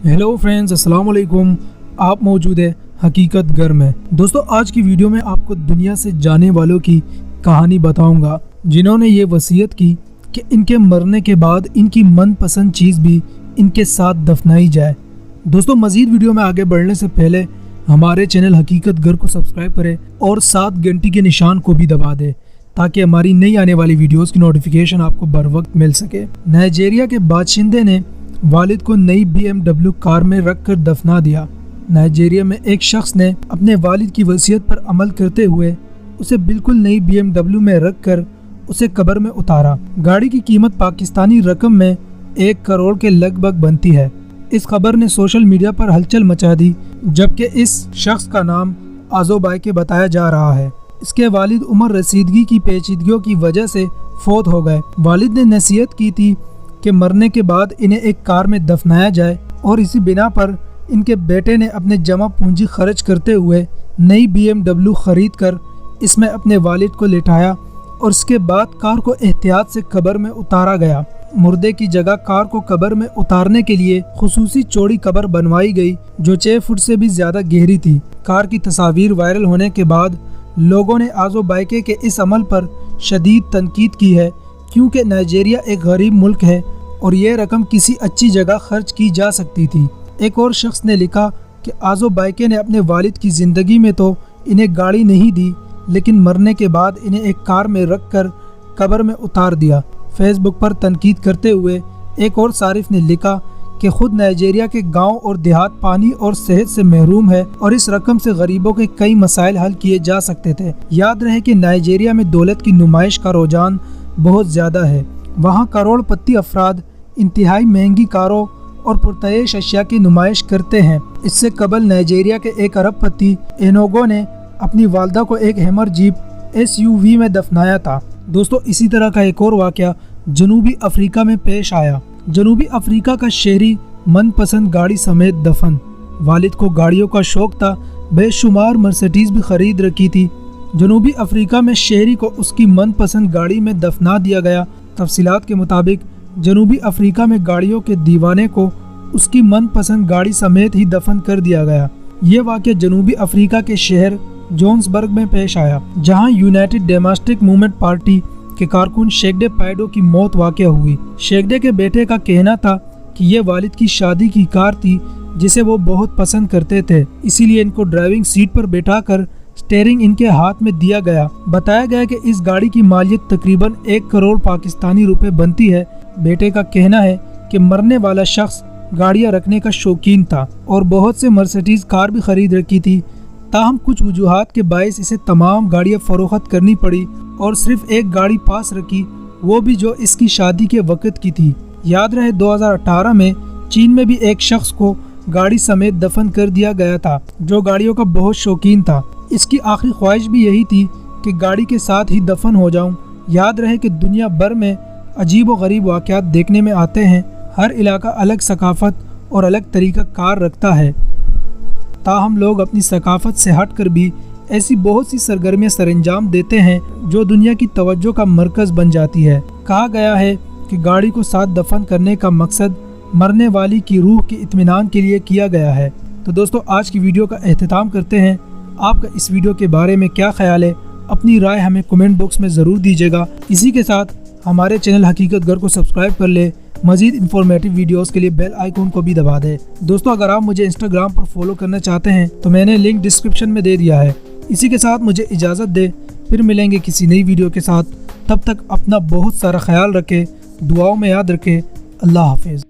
Hello friends, अस्सलाम वालेकुम। आप मौजूद है हकीकत घर में। दोस्तों, आज की वीडियो में आपको दुनिया से जाने वालों की कहानी बताऊंगा जिन्होंने ये वसीयत की कि इनके मरने के बाद इनकी मनपसंद चीज़ भी इनके साथ दफनाई जाए। दोस्तों, मज़ीद वीडियो में आगे बढ़ने से पहले हमारे चैनल हकीकत घर को सब्सक्राइब करें और 7 घंटी के निशान को भी दबा दें ताकि हमारी नई आने वाली वीडियोस की नोटिफिकेशन आपको बर वक्त मिल सके। नाइजीरिया के बाशिंदे ने वालिद को नई BMW कार में रख कर दफना दिया। नाइजीरिया में एक शख्स ने अपने वालिद की वसीयत पर अमल करते हुए उसे बिल्कुल नई BMW में रख कर उसे कब्र में उतारा। गाड़ी की कीमत पाकिस्तानी रकम में 1 करोड़ के लगभग बनती है। इस खबर ने सोशल मीडिया पर हलचल मचा दी, जबकि इस शख्स का नाम आजो बाइके बताया जा रहा है। इसके वालिद उम्र रसीदगी की पेचीदगियों की वजह से फौत हो गए। वालिद ने नसीहत की थी कि मरने के बाद इन्हें एक कार में दफनाया जाए और इसी बिना पर इनके बेटे ने अपने जमा पूंजी खर्च करते हुए नई BMW खरीद कर इसमें अपने वालिद को लिटाया और इसके बाद कार को एहतियात से कब्र में उतारा गया। मुर्दे की जगह कार को कब्र में उतारने के लिए खुसूसी चौड़ी कब्र बनवाई गई जो 6 फुट से भी ज्यादा गहरी थी। कार की तस्वीर वायरल होने के बाद लोगों ने आजो बाइके के इस अमल पर शदीद तनकीद की है, क्योंकि नाइजीरिया एक गरीब मुल्क है और ये रकम किसी अच्छी जगह खर्च की जा सकती थी। एक और शख्स ने लिखा कि आजो बाइके ने अपने वालिद की ज़िंदगी में तो इन्हें गाड़ी नहीं दी, लेकिन मरने के बाद इन्हें एक कार में रख कर कब्र में उतार दिया। फेसबुक पर तनकीद करते हुए एक और सारिफ ने लिखा कि खुद नाइजीरिया के गांव और देहात पानी और सेहत से महरूम है और इस रकम से गरीबों के कई मसाइल हल किए जा सकते थे। याद रहे कि नाइजीरिया में दौलत की नुमाइश का रुझान बहुत ज़्यादा है। वहाँ करोड़पति अफराद इंतहाई महंगी कारों और पुरतयश अशिया की नुमाइश करते हैं। इससे कबल नाइजीरिया के एक अरबपति एनोगो ने अपनी वालदा को एक हैमर जीप SUV में दफनाया था। दोस्तों, इसी तरह का एक और वाक़या जनूबी अफ्रीका में पेश आया। जनूबी अफ्रीका का शहरी मनपसंद गाड़ी समेत दफन। वालिद को गाड़ियों का शौक था, बेशुमार मर्सिडीज भी खरीद रखी थी। जनूबी अफ्रीका में शहरी को उसकी मनपसंद गाड़ी में दफना दिया गया। तफसीलात के मुताबिक जनूबी अफ्रीका में गाड़ियों के दीवाने को उसकी मनपसंद गाड़ी समेत ही दफन कर दिया गया। ये वाक़या जनूबी अफ्रीका के शहर जोहान्सबर्ग में पेश आया, जहां यूनाइटेड डेमोक्रेटिक मूवमेंट पार्टी के कारकुन शेगडे पैडो की मौत वाक़या हुई। शेगडे के बेटे का कहना था कि ये वालिद की शादी की कार थी जिसे वो बहुत पसंद करते थे, इसीलिए इनको ड्राइविंग सीट पर बैठाकर स्टीयरिंग इनके हाथ में दिया गया। बताया गया कि इस गाड़ी की मालियत तकरीबन 1 करोड़ पाकिस्तानी रुपए बनती है। बेटे का कहना है कि मरने वाला शख्स गाड़ियां रखने का शौकीन था और बहुत से मर्सिडीज कार भी खरीद रखी थी। ताहम कुछ वजूहात के बायस इसे तमाम गाड़ियां फरोख्त करनी पड़ी और सिर्फ एक गाड़ी पास रखी, वो भी जो इसकी शादी के वक़्त की थी। याद रहे 2018 में चीन में भी एक शख्स को गाड़ी समेत दफन कर दिया गया था जो गाड़ियों का बहुत शौकीन था। इसकी आखिरी ख्वाहिश भी यही थी कि गाड़ी के साथ ही दफन हो जाऊं। याद रहे कि दुनिया भर में अजीब व गरीब वाक़यात देखने में आते हैं। हर इलाका अलग सकाफत और अलग तरीका कार रखता है, ताहम लोग अपनी सकाफत से हट कर भी ऐसी बहुत सी सरगर्मियां सरंजाम देते हैं जो दुनिया की तवज्जो का मरकज़ बन जाती है। कहा गया है कि गाड़ी को साथ दफन करने का मकसद मरने वाली की रूह के इत्मीनान के लिए किया गया है। तो दोस्तों, आज की वीडियो का एहतिताम करते हैं। आपका इस वीडियो के बारे में क्या ख्याल है? अपनी राय हमें कमेंट बॉक्स में ज़रूर दीजिएगा। इसी के साथ हमारे चैनल हकीकत घर को सब्सक्राइब कर ले। मज़ीद इंफॉर्मेटिव वीडियोस के लिए बेल आइकॉन को भी दबा दें। दोस्तों, अगर आप मुझे इंस्टाग्राम पर फॉलो करना चाहते हैं तो मैंने लिंक डिस्क्रिप्शन में दे दिया है। इसी के साथ मुझे इजाज़त दे, फिर मिलेंगे किसी नई वीडियो के साथ। तब तक अपना बहुत सारा ख्याल रखें, दुआओं में याद रखें। अल्लाह हाफिज़।